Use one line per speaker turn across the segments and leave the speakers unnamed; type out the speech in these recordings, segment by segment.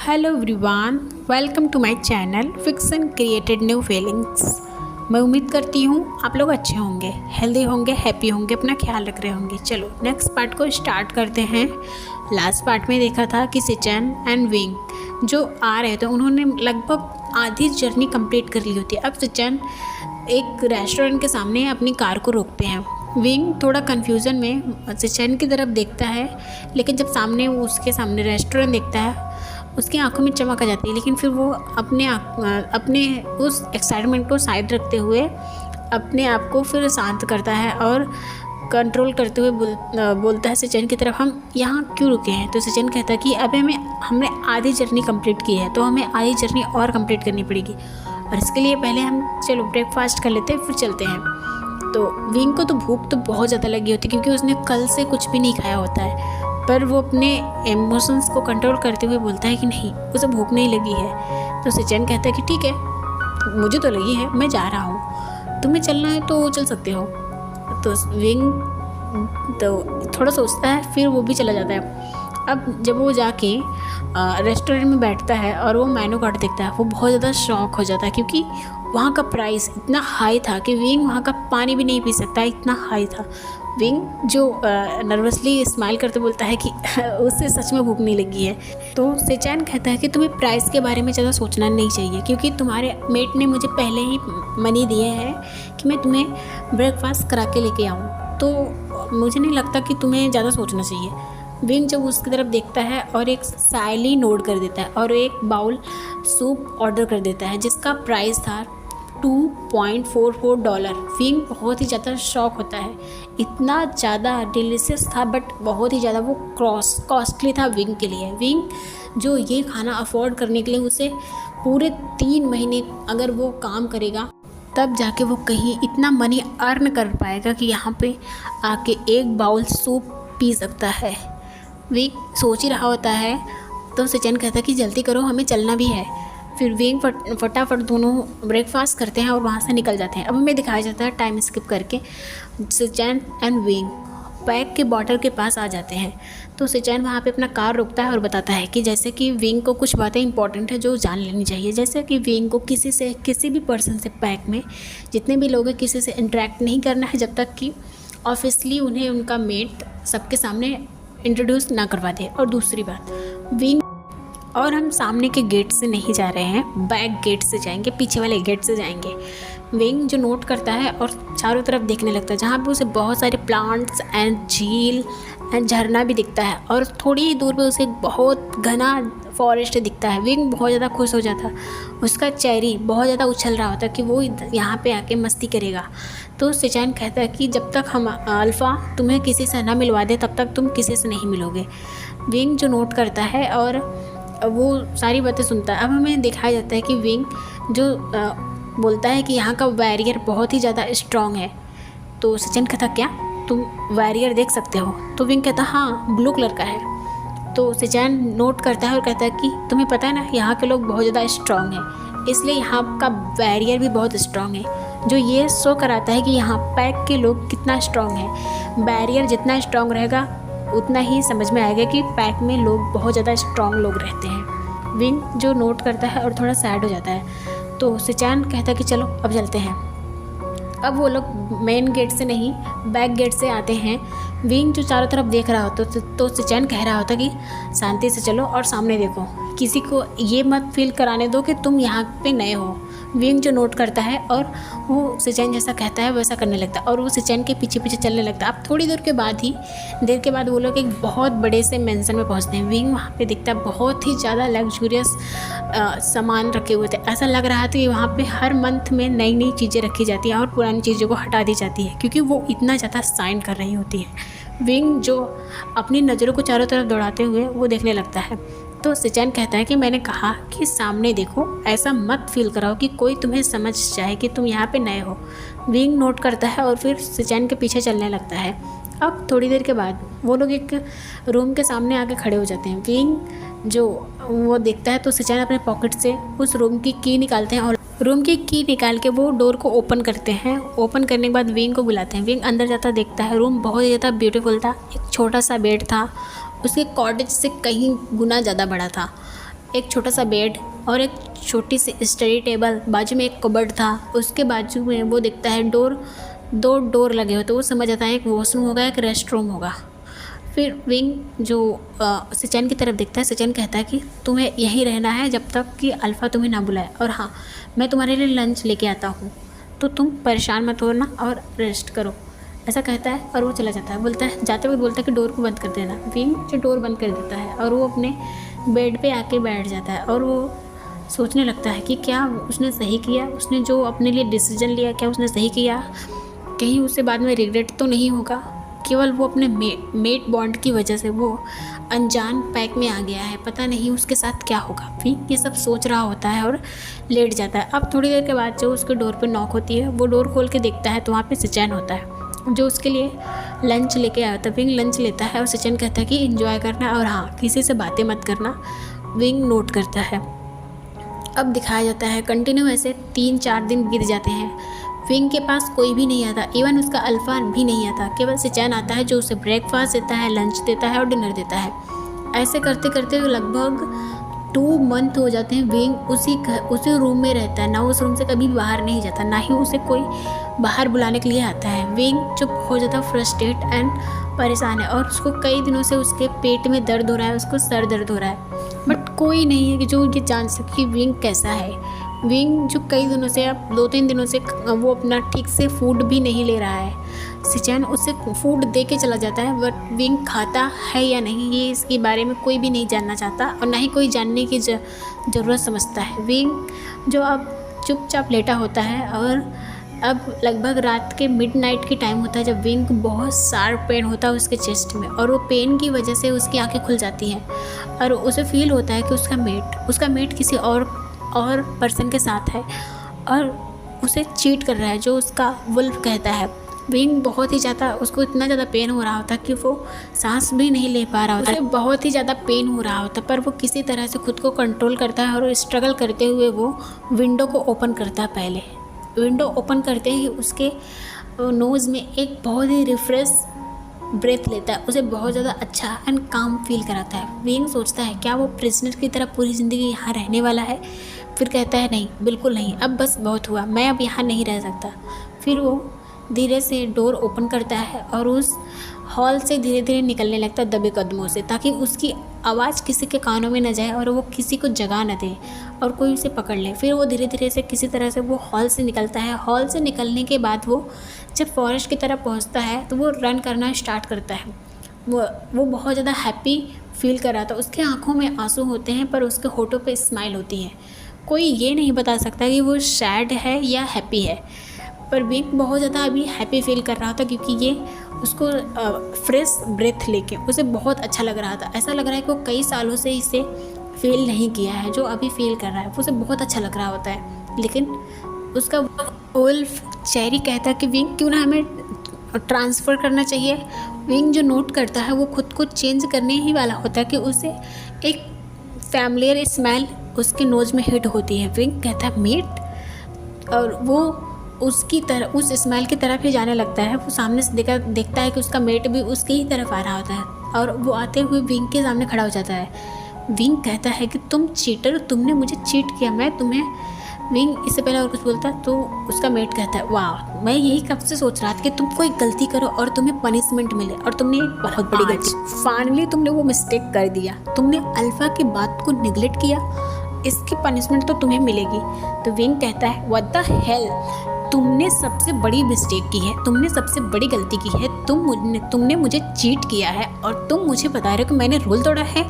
Hello everyone, welcome to my channel fiction created new feelings. मैं उम्मीद करती हूँ आप लोग अच्छे होंगे, हेल्दी होंगे, हैप्पी होंगे, अपना ख्याल रख रहे होंगे। चलो नेक्स्ट पार्ट को स्टार्ट करते हैं। लास्ट पार्ट में देखा था कि सिचन एंड विंग जो आ रहे थे उन्होंने लगभग आधी जर्नी कंप्लीट कर ली होती है। अब सिचन एक रेस्टोरेंट के सामने अपनी कार को रोकते हैं। विंग थोड़ा कन्फ्यूज़न में सिचन की तरफ देखता है, लेकिन जब सामने उसके सामने रेस्टोरेंट देखता है उसकी आंखों में चमक आ जाती है। लेकिन फिर वो अपने उस एक्साइटमेंट को साइड रखते हुए अपने आप को फिर शांत करता है और कंट्रोल करते हुए बोलता है सिचन की तरफ, हम यहाँ क्यों रुके हैं? तो सिचन कहता है कि अभी हमने आधी जर्नी कंप्लीट की है, तो हमें आधी जर्नी और कंप्लीट करनी पड़ेगी, और इसके लिए पहले हम चलो ब्रेकफास्ट कर लेते हैं फिर चलते हैं। तो विंग को तो भूख तो बहुत ज़्यादा लगी होती है क्योंकि उसने कल से कुछ भी नहीं खाया होता है, पर वो अपने इमोशंस को कंट्रोल करते हुए बोलता है कि नहीं, उसे भूख नहीं लगी है। तो सिचन कहता है कि ठीक है, मुझे तो लगी है, मैं जा रहा हूँ, तुम्हें चलना है तो चल सकते हो। तो विंग तो थोड़ा सोचता है, फिर वो भी चला जाता है। अब जब वो जाके रेस्टोरेंट में बैठता है और वो मेनू कार्ड देखता है, वो बहुत ज़्यादा शॉक हो जाता है क्योंकि वहाँ का प्राइस इतना हाई था कि विंग वहाँ का पानी भी नहीं पी सकता, इतना हाई था। विंग जो नर्वसली स्माइल करते बोलता है कि उससे सच में भूख नहीं लगी है। तो सिचन कहता है कि तुम्हें प्राइस के बारे में ज़्यादा सोचना नहीं चाहिए क्योंकि तुम्हारे मेट ने मुझे पहले ही मनी दिए है कि मैं तुम्हें ब्रेकफास्ट करा के लेके आऊँ, तो मुझे नहीं लगता कि तुम्हें ज़्यादा सोचना चाहिए। विंग जब उसकी तरफ देखता है और एक साइली नोट कर देता है और एक बाउल सूप ऑर्डर कर देता है जिसका प्राइस था $2.44। विंग बहुत ही ज़्यादा शॉक होता है, इतना ज़्यादा डिलीशियस था बट बहुत ही ज़्यादा वो कॉस्टली था विंग के लिए। विंग जो ये खाना अफोर्ड करने के लिए उसे पूरे 3 महीने अगर वो काम करेगा तब जाके वो कहीं इतना मनी अर्न कर पाएगा कि यहाँ पे आके एक बाउल सूप पी सकता है। विंग सोच ही रहा होता है तो सिचन कहता है कि जल्दी करो, हमें चलना भी है। फिर विंग फटाफट दोनों ब्रेकफास्ट करते हैं और वहाँ से निकल जाते हैं। अब हमें दिखाया जाता है टाइम स्किप करके सिचन एंड विंग पैक के बॉटल के पास आ जाते हैं। तो सिचन वहाँ पे अपना कार रोकता है और बताता है कि जैसे कि विंग को कुछ बातें इंपॉर्टेंट है जो जान लेनी चाहिए, जैसे कि विंग को किसी भी पर्सन से पैक में जितने भी लोग हैं किसी से इंटरेक्ट नहीं करना है जब तक कि ऑफिसली उन्हें उनका मेट सबके सामने इंट्रोड्यूस ना करवा दे। और दूसरी बात, विंग और हम सामने के गेट से नहीं जा रहे हैं, बैक गेट से जाएंगे, पीछे वाले गेट से जाएंगे। विंग जो नोट करता है और चारों तरफ देखने लगता है जहाँ पे उसे बहुत सारे प्लांट्स एंड झील एंड झरना भी दिखता है और थोड़ी ही दूर पे उसे बहुत घना फॉरेस्ट दिखता है। विंग बहुत ज़्यादा खुश हो जाता, उसका चेहरा बहुत ज़्यादा उछल रहा होता कि वो यहाँ पे आके मस्ती करेगा। तो सिचन कहता है कि जब तक हम अल्फ़ा तुम्हें किसी से ना मिलवा दे तब तक तुम किसी से नहीं मिलोगे। विंग जो नोट करता है और वो सारी बातें सुनता है। अब हमें दिखाया जाता है कि विंग जो बोलता है कि यहाँ का बैरियर बहुत ही ज़्यादा स्ट्रॉन्ग है। तो सिचन कहता क्या तुम बैरियर देख सकते हो? तो विंग कहता हाँ, ब्लू कलर का है। तो सिचन नोट करता है और कहता है कि तुम्हें पता है ना, यहाँ के लोग बहुत ज़्यादा स्ट्रॉन्ग हैं, इसलिए यहाँ का बैरियर भी बहुत स्ट्रॉन्ग है, जो ये शो कराता है कि यहाँ पैक के लोग कितना स्ट्रॉन्ग है। बैरियर जितना स्ट्रॉन्ग रहेगा उतना ही समझ में आएगा कि पैक में लोग बहुत ज़्यादा स्ट्रॉन्ग लोग रहते हैं। विंग जो नोट करता है और थोड़ा सैड हो जाता है। तो सिचन कहता है कि चलो अब चलते हैं। अब वो लोग मेन गेट से नहीं बैक गेट से आते हैं। विंग जो चारों तरफ देख रहा होता तो सिचन कह रहा होता कि शांति से चलो और सामने देखो, किसी को ये मत फील कराने दो कि तुम यहाँ पे नए हो। विंग जो नोट करता है और वो सिचन जैसा कहता है वैसा करने लगता है और वो सिचन के पीछे पीछे चलने लगता है। अब थोड़ी देर के बाद वो लोग एक बहुत बड़े से मेंशन में पहुंचते हैं। विंग वहाँ पे दिखता है बहुत ही ज़्यादा लग्जूरियस सामान रखे हुए थे। ऐसा लग रहा था कि वहाँ पे हर मंथ में नई नई चीज़ें रखी जाती हैं और पुरानी चीज़ों को हटा दी जाती है क्योंकि वो इतना ज़्यादा साइन कर रही होती है। विंग जो अपनी नज़रों को चारों तरफ दौड़ाते हुए वो देखने लगता है। तो सिचन कहता है कि मैंने कहा कि सामने देखो, ऐसा मत फील कराओ कि कोई तुम्हें समझ जाए कि तुम यहाँ पे नए हो। विंग नोट करता है और फिर सिचन के पीछे चलने लगता है। अब थोड़ी देर के बाद वो लोग एक रूम के सामने आके खड़े हो जाते हैं। विंग जो वो देखता है तो सिचन अपने पॉकेट से उस रूम की की निकालते हैं और रूम की की निकाल के वो डोर को ओपन करते हैं। ओपन करने के बाद विंग को बुलाते हैं। विंग अंदर जाता देखता है रूम बहुत ज़्यादा ब्यूटीफुल था। एक छोटा सा बेड था, उसके कॉटेज से कहीं गुना ज़्यादा बड़ा था। एक छोटा सा बेड और एक छोटी सी स्टडी टेबल, बाजू में एक कबर्ड था, उसके बाजू में वो दिखता है दो डोर लगे हो, तो वो समझ आता है एक वॉशरूम होगा, एक रेस्ट रूम होगा। फिर विंग जो सचिन की तरफ देखता है, सचिन कहता है कि तुम्हें यहीं रहना है जब तक कि अल्फ़ा तुम्हें ना बुलाए, और हाँ मैं तुम्हारे लिए लंच लेके आता हूँ, तो तुम परेशान मत होना और रेस्ट करो, ऐसा कहता है और वो चला जाता है। बोलता है, जाते वक्त बोलता है कि डोर को बंद कर देना। विंग जो डोर बंद कर देता है और वो अपने बेड पे आके बैठ जाता है और वो सोचने लगता है कि क्या उसने सही किया, उसने जो अपने लिए डिसीजन लिया क्या उसने सही किया, कहीं उसे बाद में रिग्रेट तो नहीं होगा। केवल वो अपने मेट बॉन्ड की वजह से वो अनजान पैक में आ गया है, पता नहीं उसके साथ क्या होगा। फिर ये सब सोच रहा होता है और लेट जाता है। अब थोड़ी देर के बाद जो उसके डोर पे नॉक होती है, वो डोर खोल के देखता है तो वहाँ पे सचिन होता है जो उसके लिए लंच लेके आया था। विंग लंच लेता है और सचिन कहता है कि एंजॉय करना और हाँ किसी से बातें मत करना। विंग नोट करता है। अब दिखाया जाता है कंटिन्यू ऐसे 3-4 दिन बीत जाते हैं। विंग के पास कोई भी नहीं आता, इवन उसका अल्फ़ा भी नहीं आता, केवल सचिन आता है जो उसे ब्रेकफास्ट देता है, लंच देता है और डिनर देता है। ऐसे करते करते लगभग 2 मंथ हो जाते हैं। विंग उसी रूम में रहता है, ना उस रूम से कभी बाहर नहीं जाता, ना ही उसे कोई बाहर बुलाने के लिए आता है। विंग जो बहुत ज़्यादा फ्रस्ट्रेट एंड परेशान है और उसको कई दिनों से उसके पेट में दर्द हो रहा है, उसको सर दर्द हो रहा है, बट कोई नहीं है कि जो ये जान सके कि विंग कैसा है। विंग जो कई दिनों से, अब 2-3 दिनों से वो अपना ठीक से फूड भी नहीं ले रहा है। सचिन उसे फूड दे के चला जाता है, बट विंग खाता है या नहीं ये इसके बारे में कोई भी नहीं जानना चाहता और ना ही कोई जानने की ज़रूरत समझता है। विंग जो अब चुपचाप लेटा होता है और अब लगभग रात के मिडनाइट की टाइम होता है जब विंग को बहुत शार्प पेन होता है उसके चेस्ट में, और वो पेन की वजह से उसकी आंखें खुल जाती हैं और उसे फील होता है कि उसका मेट किसी और पर्सन के साथ है और उसे चीट कर रहा है, जो उसका वुल्फ कहता है। विंग बहुत ही ज़्यादा, उसको इतना ज़्यादा पेन हो रहा होता कि वो सांस भी नहीं ले पा रहा होता, उसे बहुत ही ज़्यादा पेन हो रहा होता, पर वो किसी तरह से खुद को कंट्रोल करता है और स्ट्रगल करते हुए वो विंडो को ओपन करता है। पहले विंडो ओपन करते ही उसके नोज़ में एक बहुत ही रिफ्रेश ब्रेथ लेता है, उसे बहुत ज़्यादा अच्छा एंड काम फील कराता है। विंग सोचता है क्या वो प्रिजनर की तरह पूरी ज़िंदगी यहाँ रहने वाला है, फिर कहता है नहीं, बिल्कुल नहीं, अब बस बहुत हुआ, मैं अब यहाँ नहीं रह सकता। फिर वो धीरे से डोर ओपन करता है और उस हॉल से धीरे धीरे निकलने लगता है दबे कदमों से, ताकि उसकी आवाज़ किसी के कानों में न जाए और वो किसी को जगा न दे और कोई उसे पकड़ ले। फिर वो धीरे धीरे से किसी तरह से वो हॉल से निकलता है। हॉल से निकलने के बाद वो जब फॉरेस्ट की तरफ पहुंचता है तो वो रन करना स्टार्ट करता है। वो बहुत ज़्यादा हैप्पी फील कर रहा था, उसके आँखों में आंसू होते हैं पर उसके होठों पे स्माइल होती है। कोई ये नहीं बता सकता कि वो सैड है या हैप्पी है, पर विंग बहुत ज़्यादा अभी हैप्पी फील कर रहा था क्योंकि ये उसको फ्रेश ब्रेथ लेके उसे बहुत अच्छा लग रहा था। ऐसा लग रहा है कि वो कई सालों से इसे फील नहीं किया है, जो अभी फील कर रहा है उसे बहुत अच्छा लग रहा होता है। लेकिन उसका वुल्फ चेरी कहता है कि विंग क्यों ना हमें ट्रांसफ़र करना चाहिए। विंग जो नोट करता है वो खुद को चेंज करने ही वाला होता है कि उसे एक फैमिलियर स्मेल उसके नोज़ में हिट होती है। विंग कहता है मीट, और वो उसकी तरफ, उस स्मेल की तरफ ही जाने लगता है। वो सामने से देखता है कि उसका मेट भी उसकी ही तरफ आ रहा होता है और वो आते हुए विंग के सामने खड़ा हो जाता है। विंग कहता है कि तुम चीटर, तुमने मुझे चीट किया, मैं तुम्हें। विंग इससे पहले और कुछ बोलता तो उसका मेट कहता है वाह, मैं यही कब से सोच रहा था कि तुम कोई गलती करो और तुम्हें पनिशमेंट मिले, और तुमने एक बहुत बड़ी गलती, फाइनली तुमने वो मिस्टेक कर दिया, तुमने अल्फ़ा की बात को निगलेक्ट किया, इसकी पनिशमेंट तो तुम्हें मिलेगी। तो विंग कहता है व्हाट द हेल, तुमने सबसे बड़ी मिस्टेक की है, तुमने सबसे बड़ी गलती की है, तुमने मुझे चीट किया है और तुम मुझे बता रहे हो कि मैंने रूल तोड़ा है।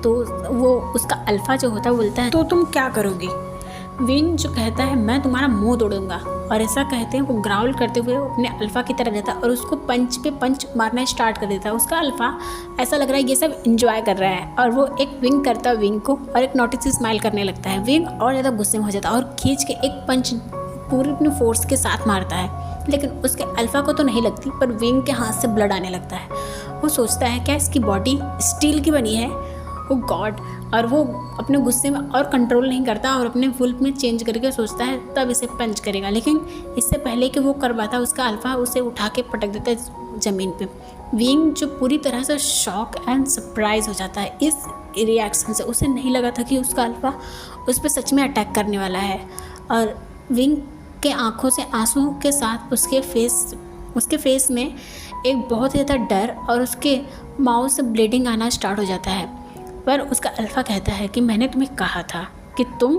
तो वो उसका अल्फ़ा जो होता है बोलता है तो तुम क्या करोगी। विंग जो कहता है मैं तुम्हारा मुंह तोड़ूंगा, और ऐसा कहते हैं वो ग्राउल करते हुए अपने अल्फ़ा की तरफ जाता है और उसको पंच पे पंच मारना स्टार्ट कर देता है। उसका अल्फ़ा ऐसा लग रहा है ये सब एंजॉय कर रहा है और वो एक विंग करता है विंग को और एक नोटिस स्माइल करने लगता है। विंग और ज़्यादा गुस्से में हो जाता है और खींच के एक पंच पूरी अपनी फोर्स के साथ मारता है, लेकिन उसके अल्फ़ा को तो नहीं लगती, पर विंग के हाथ से ब्लड आने लगता है। वो सोचता है क्या इसकी बॉडी स्टील की बनी है। ओ गॉड, और वो अपने गुस्से में और कंट्रोल नहीं करता और अपने वुल्फ में चेंज करके सोचता है तब इसे पंच करेगा। लेकिन इससे पहले कि वो कर पाता उसका अल्फ़ा उसे उठा के पटक देता है ज़मीन पे। विंग जो पूरी तरह से शॉक एंड सरप्राइज हो जाता है इस रिएक्शन से। उसे नहीं लगा था कि उसका अल्फ़ा उस पर सच में अटैक करने वाला है। और विंग के आँखों से आंसू के साथ उसके फेस में एक बहुत ही ज़्यादा डर और उसके माउथ से ब्लीडिंग आना स्टार्ट हो जाता है। पर उसका अल्फ़ा कहता है कि मैंने तुम्हें कहा था कि तुम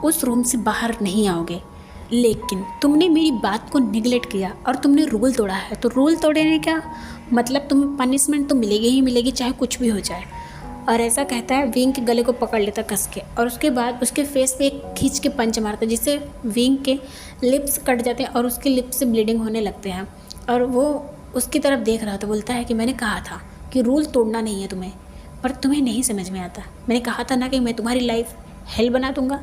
उस रूम से बाहर नहीं आओगे, लेकिन तुमने मेरी बात को निगलेक्ट किया और तुमने रूल तोड़ा है। तो रूल तोड़ने का मतलब तुम्हें पनिशमेंट तो मिलेगी ही मिलेगी, चाहे कुछ भी हो जाए। और ऐसा कहता है, विंग के गले को पकड़ लेता कस के और उसके बाद उसके फेस पे एक खींच के पंच मारता है जिससे विंग के लिप्स कट जाते हैं और उसके लिप्स से ब्लीडिंग होने लगते हैं। और वो उसकी तरफ देख रहा था, बोलता है कि मैंने कहा था कि रूल तोड़ना नहीं है तुम्हें, पर तुम्हें नहीं समझ में आता। मैंने कहा था ना कि मैं तुम्हारी लाइफ हेल बना दूंगा,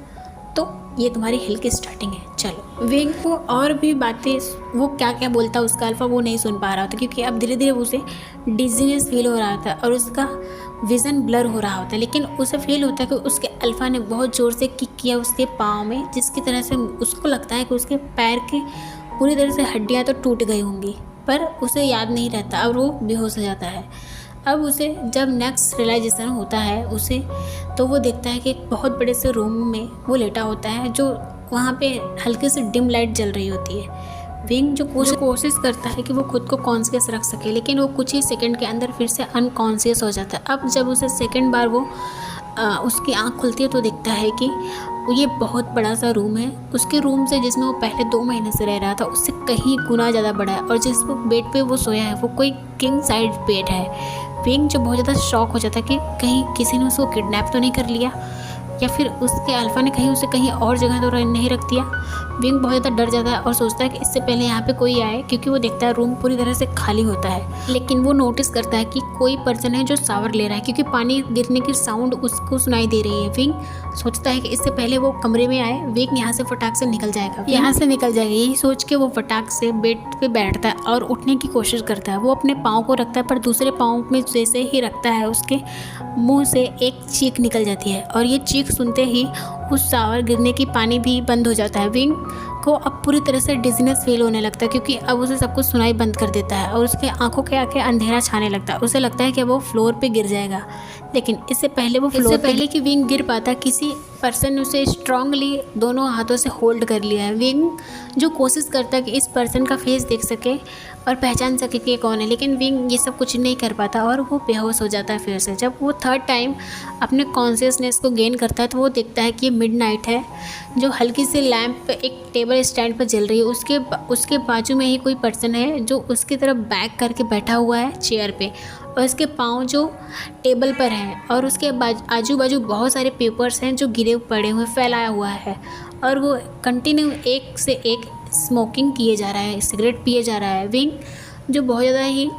तो ये तुम्हारी हेल की स्टार्टिंग है। चलो। विंग को और भी बातें वो क्या क्या बोलता उसका अल्फ़ा वो नहीं सुन पा रहा था, क्योंकि अब धीरे धीरे उसे डिजीनेस फील हो रहा था और उसका विज़न ब्लर हो रहा होता है। लेकिन उसे फील होता है कि उसके अल्फ़ा ने बहुत ज़ोर से किक किया उसके पाँव में, जिसकी तरह से उसको लगता है कि उसके पैर के पूरी तरह से हड्डियाँ तो टूट गई होंगी, पर उसे याद नहीं रहता और वो बेहोश हो जाता है। अब उसे जब नेक्स्ट रियलाइजेशन होता है उसे, तो वो देखता है कि एक बहुत बड़े से रूम में वो लेटा होता है, जो वहाँ पे हल्के से डिम लाइट जल रही होती है। विंग जो कोशिश करता है कि वो खुद को कॉन्शियस रख सके, लेकिन वो कुछ ही सेकंड के अंदर फिर से अनकॉन्शियस हो जाता है। अब जब उसे सेकंड बार वो उसकी आँख खुलती है तो दिखता है कि ये बहुत बड़ा सा रूम है। उसके रूम से जिसमें वो पहले 2 महीने से रह रहा था उससे कहीं गुना ज़्यादा बड़ा है, और जिस बेड पे वो सोया है वो कोई किंग साइड बेड है। विंग जो बहुत ज़्यादा शॉक हो जाता है कि कहीं किसी ने उसको किडनैप तो नहीं कर लिया, या फिर उसके अल्फ़ा ने कहीं उसे कहीं और जगह तो नहीं रख दिया। विंग बहुत ज़्यादा डर जाता है और सोचता है कि इससे पहले यहाँ पे कोई आए, क्योंकि वो देखता है रूम पूरी तरह से खाली होता है। लेकिन वो नोटिस करता है कि कोई पर्सन है जो शावर ले रहा है, क्योंकि पानी गिरने की साउंड उसको सुनाई दे रही है। विंग सोचता है कि इससे पहले वो कमरे में आए, विंग यहाँ से फटाक से निकल जाएगा, यही सोच के वो फटाक से बेड पे बैठता है और उठने की कोशिश करता है। वो अपने पाँव को रखता है, पर दूसरे पाँव में जैसे ही रखता है उसके मुंह से एक चीख निकल जाती है, और ये चीख सुनते ही उस शावर गिरने की पानी भी बंद हो जाता है। विंग को अब पूरी तरह से डिजीनेस फील होने लगता है, क्योंकि अब उसे सब कुछ सुनाई बंद कर देता है और उसके आंखों के आगे अंधेरा छाने लगता है। उसे लगता है कि वो फ्लोर पे गिर जाएगा, लेकिन इससे पहले कि विंग गिर पाता, किसी पर्सन ने उसे स्ट्रांगली दोनों हाथों से होल्ड कर लिया है। विंग जो कोशिश करता है कि इस पर्सन का फेस देख सके और पहचान सके कि कौन है, लेकिन विंग ये सब कुछ नहीं कर पाता और वो बेहोश हो जाता है फिर से। जब वो थर्ड टाइम अपने कॉन्शियसनेस को गेन करता है तो वो देखता है कि ये मिडनाइट है, जो हल्की सी लैंप एक टेबल स्टैंड पर जल रही है। उसके बाजू में ही कोई पर्सन है जो उसकी तरफ बैक करके बैठा हुआ है चेयर पे, और उसके पाँव जो टेबल पर हैं, और उसके आजू बाजू बहुत सारे पेपर्स हैं जो गिरे पड़े हुए फैलाया हुआ है, और वो कंटिन्यू एक से एक स्मोकिंग किए जा रहा है, सिगरेट पिए जा रहा है। विंग जो बहुत ज़्यादा ही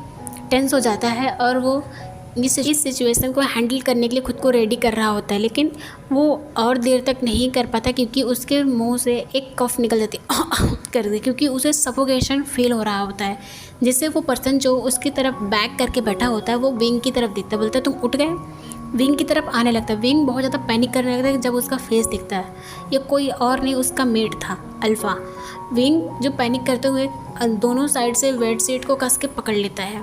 टेंस हो जाता है और वो इस सिचुएशन को हैंडल करने के लिए खुद को रेडी कर रहा होता है, लेकिन वो और देर तक नहीं कर पाता, क्योंकि उसके मुंह से एक कफ निकल जाती कर दे, क्योंकि उसे सफोकेशन फील हो रहा होता है, जिससे वो पर्सन जो उसकी तरफ बैक करके बैठा होता है वो विंग की तरफ दिखता है, बोलता है तुम उठ गए, विंग की तरफ आने लगता है। विंग बहुत ज़्यादा पैनिक करने लगता है जब उसका फेस दिखता है। ये कोई और नहीं, उसका मेट था अल्फ़ा। विंग जो पैनिक करते हुए दोनों साइड से बेड शीट को कस के पकड़ लेता है,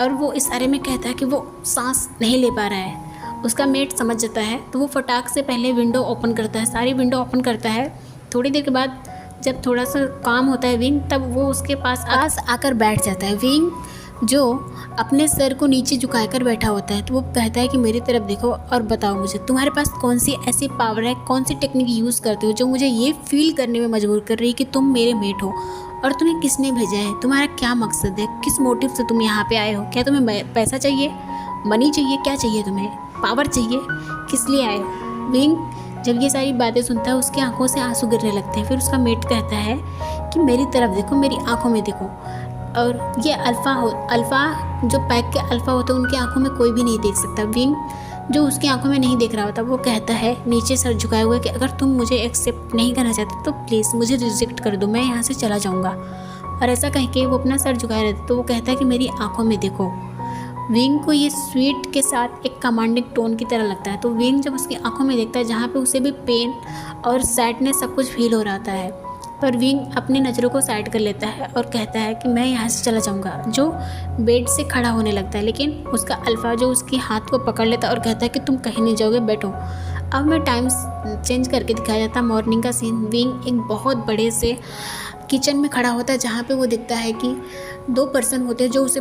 और वो इशारे में कहता है कि वो सांस नहीं ले पा रहा है। उसका मेट समझ जाता है, तो वो फटाक से पहले विंडो ओपन करता है, सारी विंडो ओपन करता है। थोड़ी देर के बाद जब थोड़ा सा काम होता है विंग, तब वो उसके पास आकर बैठ जाता है। विंग जो अपने सर को नीचे झुकाकर बैठा होता है, तो वो कहता है कि मेरी तरफ देखो और बताओ मुझे तुम्हारे पास कौन सी ऐसी पावर है, कौन सी टेक्निक यूज़ करते हो जो मुझे ये फील करने में मजबूर कर रही है कि तुम मेरे मेट हो, और तुम्हें किसने भेजा है, तुम्हारा क्या मकसद है, किस मोटिव से तुम यहाँ पे आए हो। क्या तुम्हें पैसा चाहिए, मनी चाहिए, क्या चाहिए तुम्हें, पावर चाहिए, किस लिए आए हो। विंग जब ये सारी बातें सुनता है उसकी आंखों से आंसू गिरने लगते हैं। फिर उसका मेट कहता है कि मेरी तरफ देखो, मेरी आंखों में देखो। और ये अल्फ़ा जो पैक के अल्फ़ा होते हैं उनकी आंखों में कोई भी नहीं देख सकता। विंग जो उसकी आंखों में नहीं देख रहा होता, वो कहता है नीचे सर झुकाए हुए कि अगर तुम मुझे एक्सेप्ट नहीं करना चाहते तो प्लीज़ मुझे रिजेक्ट कर दो, मैं यहाँ से चला जाऊँगा। और ऐसा कह के वो अपना सर झुकाए रहता, तो वो कहता है कि मेरी आंखों में देखो। विंग को ये स्वीट के साथ एक कमांडिंग टोन की तरह लगता है। तो विंग जब उसकी आंखों में देखता है जहाँ पे उसे भी पेन और सैडनेस सब कुछ फील हो रहा होता है, पर विंग अपनी नज़रों को साइड कर लेता है और कहता है कि मैं यहाँ से चला जाऊँगा। जो बेड से खड़ा होने लगता है, लेकिन उसका अल्फ़ा जो उसके हाथ को पकड़ लेता है और कहता है कि तुम कहीं नहीं जाओगे, बैठो। अब मैं टाइम चेंज करके दिखाया जाता है मॉर्निंग का सीन। विंग एक बहुत बड़े से किचन में खड़ा होता है जहाँ पे वो दिखता है कि दो पर्सन होते हैं जो उसे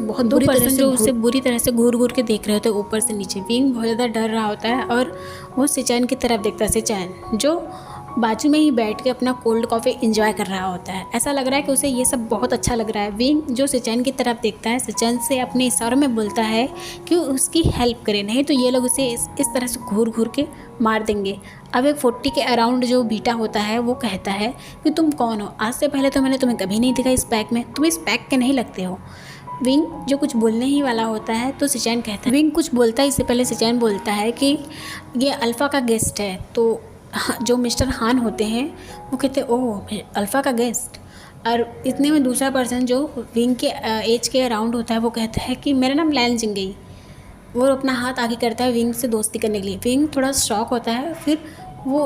बुरी तरह से घूर घूर के देख रहे होते हैं ऊपर से नीचे। विंग बहुत ज़्यादा डर रहा होता है और वो सिचैन की तरफ देखता है। सिचैन जो बाजू में ही बैठ के अपना कोल्ड कॉफ़ी एंजॉय कर रहा होता है। ऐसा लग रहा है कि उसे ये सब बहुत अच्छा लग रहा है। विंग जो सिचैन की तरफ देखता है, सिचैन से अपने इशारों में बोलता है कि उसकी हेल्प करे, नहीं तो ये लोग उसे इस तरह से घूर घूर के मार देंगे। अब एक 40 के अराउंड जो बीटा होता है वो कहता है कि तुम कौन हो? आज से पहले तो मैंने तुम्हें कभी नहीं देखा इस पैक में, तुम इस पैक के नहीं लगते हो। विंग जो कुछ बोलने ही वाला होता है तो सिचैन कहता है, विंग कुछ बोलता है इससे पहले सिचैन बोलता है कि ये अल्फ़ा का गेस्ट है। तो जो मिस्टर हान होते हैं वो कहते हैं ओह अल्फ़ा का गेस्ट। और इतने में दूसरा पर्सन जो विंग के एज के अराउंड होता है वो कहता है कि मेरा नाम लैन जिंगई। वो अपना हाथ आगे करता है विंग से दोस्ती करने के लिए। विंग थोड़ा शॉक होता है, फिर वो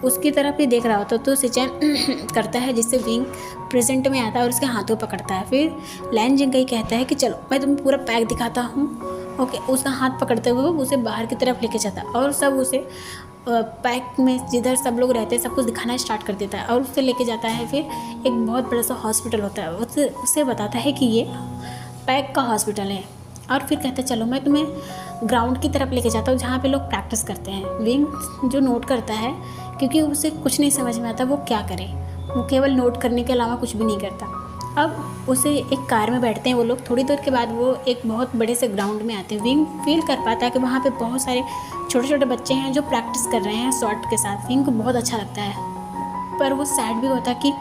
उसकी तरफ ही देख रहा होता है तो सिचैन करता है जिससे विंग प्रेजेंट में आता है और उसके हाथों पकड़ता है। फिर लैन जिंगई कहता है कि चलो मैं तुम्हें पूरा पैक दिखाता हूँ। ओके, उसका हाथ पकड़ते हुए उसे बाहर की तरफ लेके जाता है और सब उसे पैक में जिधर सब लोग रहते हैं सब कुछ दिखाना स्टार्ट कर देता है और उसे लेके जाता है। फिर एक बहुत बड़ा सा हॉस्पिटल होता है, उसे बताता है कि ये पैक का हॉस्पिटल है और फिर कहता है चलो मैं तुम्हें ग्राउंड की तरफ लेके जाता हूँ जहाँ पे लोग प्रैक्टिस करते हैं। विंग जो नोट करता है क्योंकि उसे कुछ नहीं समझ में आता वो क्या करे, वो केवल नोट करने के अलावा कुछ भी नहीं करता। अब उसे एक कार में बैठते हैं वो लोग। थोड़ी देर के बाद वो एक बहुत बड़े से ग्राउंड में आते हैं। विंग फील कर पाता है कि वहाँ पे बहुत सारे छोटे छोटे बच्चे हैं जो प्रैक्टिस कर रहे हैं शॉट के साथ। विंग को बहुत अच्छा लगता है, पर वो सैड भी होता है कि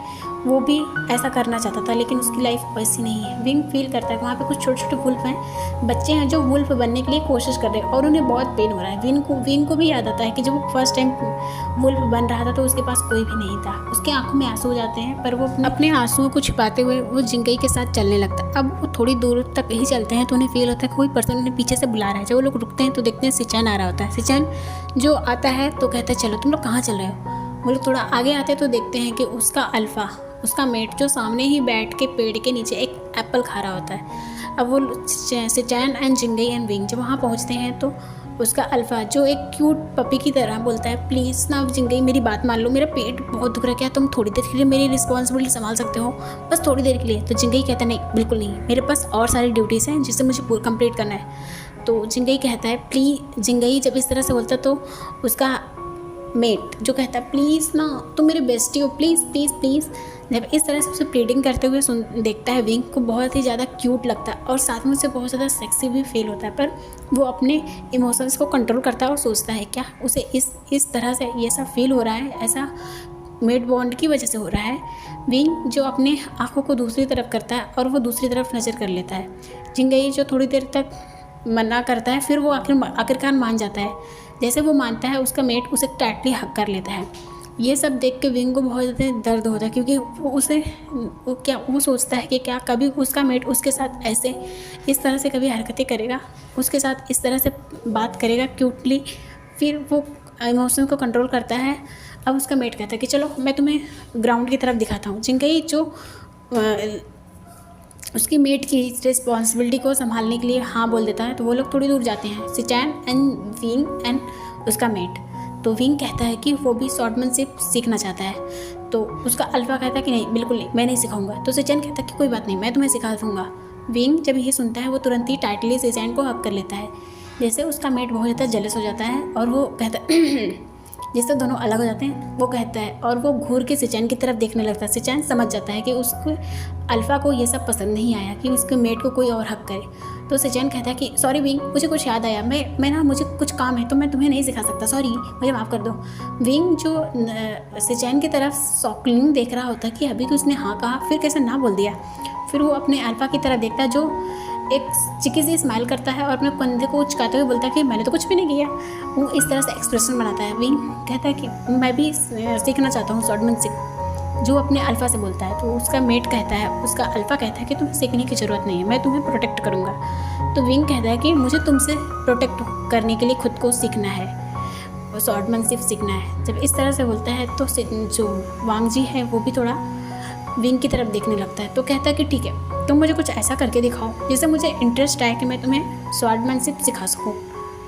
वो भी ऐसा करना चाहता था लेकिन उसकी लाइफ वैसी नहीं है। विंग फील करता है कि वहाँ पे कुछ छोटे छोटे वुल्फ हैं, बच्चे हैं जो वुल्फ बनने के लिए कोशिश कर रहे हैं और उन्हें बहुत पेन हो रहा है। विंग को भी याद आता है कि जब वो फर्स्ट टाइम वुल्फ बन रहा था तो उसके पास कोई भी नहीं था। उसके आंखों में आंसू हो जाते हैं पर वो अपने आंसुओं को छिपाते हुए वो जिंगई के साथ चलने लगता है। अब वो थोड़ी दूर तक ही चलते हैं तो उन्हें फील होता है कोई पर्सन उन्हें पीछे से बुला रहा है। जब वो लोग रुकते हैं तो देखते हैं सिचैन आ रहा होता है। सिचैन जो आता है तो कहता है चलो तुम लोग कहाँ चल रहे हो? वो लोग थोड़ा आगे आते हैं तो देखते हैं कि उसका अल्फ़ा, उसका मेट जो सामने ही बैठ के पेड़ के नीचे एक एप्पल खा रहा होता है। अब वो सिचैन एंड जिंगई एंड विंग जब वहाँ पहुँचते हैं तो उसका अल्फ़ा जो एक क्यूट पपी की तरह बोलता है प्लीज़ ना जिंगई मेरी बात मान लो, मेरा पेट बहुत दुख रहा है, क्या तुम थोड़ी देर के लिए मेरी रिस्पॉन्सिबिलिटी संभाल सकते हो, बस थोड़ी देर के लिए? तो जिंगई कहता है नहीं बिल्कुल नहीं, मेरे पास और सारी ड्यूटीज़ हैं जिसे मुझे पूरा कंप्लीट करना है। तो जिंगई कहता है प्लीज़। जिंगई जब इस तरह से बोलता है तो उसका मेट जो कहता है प्लीज़ ना तुम मेरे बेस्टी हो, प्लीज़ प्लीज़ प्लीज़। जब इस तरह से उसे प्लीडिंग करते हुए देखता है विंग को बहुत ही ज़्यादा क्यूट लगता है और साथ में उसे बहुत ज़्यादा सेक्सी भी फील होता है, पर वो अपने इमोशंस को कंट्रोल करता है और सोचता है क्या उसे इस तरह से ये सब फील हो रहा है, ऐसा मेट बॉन्ड की वजह से हो रहा है। विंग जो अपने आँखों को दूसरी तरफ करता है और वो दूसरी तरफ नज़र कर लेता है। जिंगई जो थोड़ी देर तक मना करता है फिर वो आखिरकार मान जाता है। जैसे वो मानता है उसका मेट उसे टाइटली हक कर लेता है। ये सब देख के विंग को बहुत ज़्यादा दर्द होता है क्योंकि वो सोचता है कि क्या कभी उसका मेट उसके साथ ऐसे इस तरह से कभी हरकतें करेगा, उसके साथ इस तरह से बात करेगा क्यूटली। फिर वो इमोशन को कंट्रोल करता है। अब उसका मेट कहता है कि चलो मैं तुम्हें ग्राउंड की तरफ दिखाता हूँ। जिंगई जो उसकी मेट की रिस्पॉन्सिबिलिटी को संभालने के लिए हाँ बोल देता है तो वो लोग थोड़ी दूर जाते हैं, सिचैन एंड विंग एंड उसका मेट। तो विंग कहता है कि वो भी स्वॉर्डमैनशिप सीखना चाहता है। तो उसका अल्फ़ा कहता है कि नहीं बिल्कुल नहीं, मैं नहीं सिखाऊंगा। तो सिचैन कहता है कि कोई बात नहीं, मैं तुम्हें सिखा दूँगा। विंग जब ये सुनता है वो तुरंत ही टाइटली सिचैन को हक कर लेता है। जैसे उसका मेट बहुत ज़्यादा जेलस हो जाता है और वो कहता है जिससे दोनों अलग हो जाते हैं। वो कहता है और वो घूर के सिचैन की तरफ देखने लगता है। सिचैन समझ जाता है कि उसको अल्फ़ा को ये सब पसंद नहीं आया कि उसके मेट को कोई और हक करे। तो सिचैन कहता है कि सॉरी विंग, मुझे कुछ याद आया, मैं ना मुझे कुछ काम है तो मैं तुम्हें नहीं सिखा सकता, सॉरी मुझे माफ़ कर दो। विंग जो सिचैन की तरफ शॉकिंग देख रहा होता है कि अभी तो उसने हाँ कहा फिर कैसे ना बोल दिया। फिर वो अपने अल्फ़ा की तरफ देखता है जो एक चिकी सी स्माइल करता है और अपने कंधे को उचकाते हुए बोलता है कि मैंने तो कुछ भी नहीं किया। वो इस तरह से एक्सप्रेशन बनाता है। विंग कहता है कि मैं भी सीखना चाहता हूँ स्वॉर्डमैनशिप। जो अपने अल्फ़ा से बोलता है। तो उसका मेट कहता है, उसका अल्फ़ा कहता है कि तुम्हें सीखने की ज़रूरत नहीं है, मैं तुम्हें प्रोटेक्ट करूँगा। तो विंग कहता है कि मुझे तुमसे प्रोटेक्ट करने के लिए खुद को सीखना है, स्वॉर्डमैनशिप सीखना है। जब इस तरह से बोलता है तो जो वांग जी है वो भी थोड़ा विंग की तरफ देखने लगता है। तो कहता है कि ठीक है, तुम मुझे कुछ ऐसा करके दिखाओ जिससे मुझे इंटरेस्ट आए कि मैं तुम्हें स्वॉर्डमैनशिप सिखा सकूँ।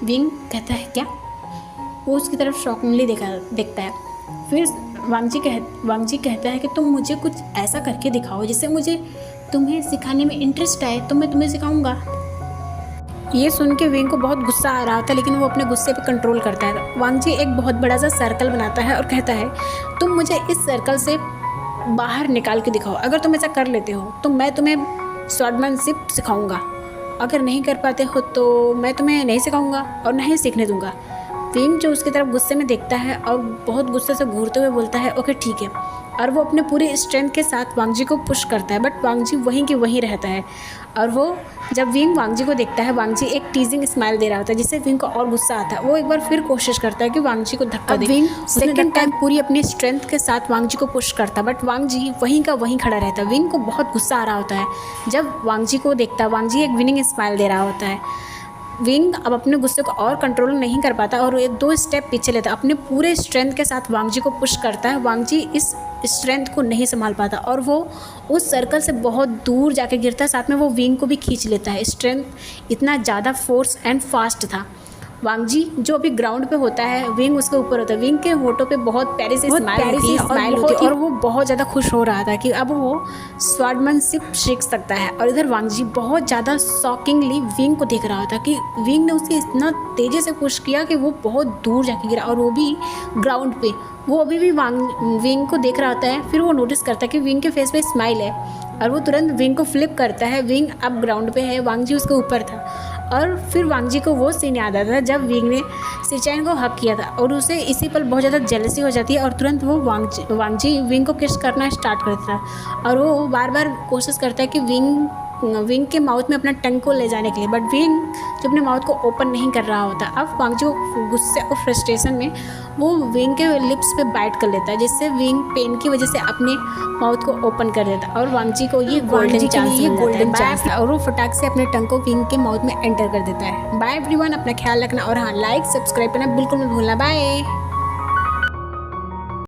विंग कहता है क्या? वो उसकी तरफ शॉकिंगली देखता है। फिर वांग जी कहता है कि तुम मुझे कुछ ऐसा करके दिखाओ जिससे मुझे तुम्हें सिखाने में इंटरेस्ट आए, तो मैं तुम्हें सिखाऊंगा। ये सुन के विंग को बहुत गुस्सा आ रहा था, लेकिन वो अपने गुस्से पे कंट्रोल करता है। वांग जी एक बहुत बड़ा सा सर्कल बनाता है और कहता है तुम मुझे इस सर्कल से बाहर निकाल के दिखाओ। अगर तुम ऐसा कर लेते हो तो मैं तुम्हें स्वॉर्डमैनशिप सिखाऊंगा, अगर नहीं कर पाते हो तो मैं तुम्हें नहीं सिखाऊंगा और नहीं सीखने दूंगा। विंग जो उसकी तरफ गुस्से में देखता है और बहुत गुस्से से घूरते हुए बोलता है ओके ठीक है, और वो अपने पूरी स्ट्रेंथ के साथ वांग जी को पुश करता है। बट वांग जी वहीं के वहीं रहता है। और वो जब विंग वांग जी को देखता है, वांग जी एक टीजिंग स्माइल दे रहा होता है जिससे विंग को और गुस्सा आता है। वो एक बार फिर कोशिश करता है कि वांग जी को धक्का दे। विंग सेकंड टाइम पूरी अपनी स्ट्रेंथ के साथ वांग जी को पुश करता है, बट वांग जी वहीं का वहीं खड़ा रहता है। विंग को बहुत गुस्सा आ रहा होता है जब वांग जी को देखता है। वांग जी एक विनिंग स्माइल दे रहा होता है। विंग अब अपने गुस्से को और कंट्रोल नहीं कर पाता और एक 2 स्टेप पीछे लेता है। अपने पूरे स्ट्रेंथ के साथ वांग जी को पुश करता है। वांग जी इस स्ट्रेंथ को नहीं संभाल पाता और वो उस सर्कल से बहुत दूर जाके गिरता है। साथ में वो विंग को भी खींच लेता है। स्ट्रेंथ इतना ज़्यादा फोर्स एंड फास्ट था। वांग जी जो अभी ग्राउंड पे होता है, विंग उसके ऊपर होता है। विंग के होठों पे बहुत प्यारी सी स्माइल होती है और वो बहुत ज़्यादा खुश हो रहा था कि अब वो स्वॉर्डमैनशिप सीख सकता है। और इधर वांग जी बहुत ज़्यादा शॉकिंगली विंग को देख रहा था कि विंग ने उसे इतना तेज़ी से पुश किया कि वो बहुत दूर जाके गिरा, और वो भी ग्राउंड पे। वो अभी भी विंग को देख रहा होता है। फिर वो नोटिस करता है कि विंग के फेस पे स्माइल है और वो तुरंत विंग को फ्लिप करता है। विंग अब ग्राउंड पे है, वांग जी उसके ऊपर था। और फिर वांग जी को वो सीन याद आता था जब विंग ने सिचैन को हक किया था और उसे इसी पर बहुत ज़्यादा जेलसी हो जाती है और तुरंत वो वांग जी विंग को किस करना स्टार्ट करता है। और वो बार बार कोशिश करता है कि विंग के माउथ में अपना टंग को ले जाने के लिए, बट विंग जो अपने माउथ को ओपन नहीं कर रहा होता। अब वांग जी गुस्से और फ्रस्ट्रेशन में वो विंग के लिप्स पे बाइट कर लेता है, जिससे विंग पेन की वजह से अपने माउथ को ओपन कर देता है। और वांग जी को ये गोल्डन चांस था और वो फटाक से अपने टंग को विंग के माउथ में एंटर कर देता है। बाय एवरीवन, अपना ख्याल रखना और हाँ, लाइक सब्सक्राइब करना बिल्कुल मत भूलना। बाय।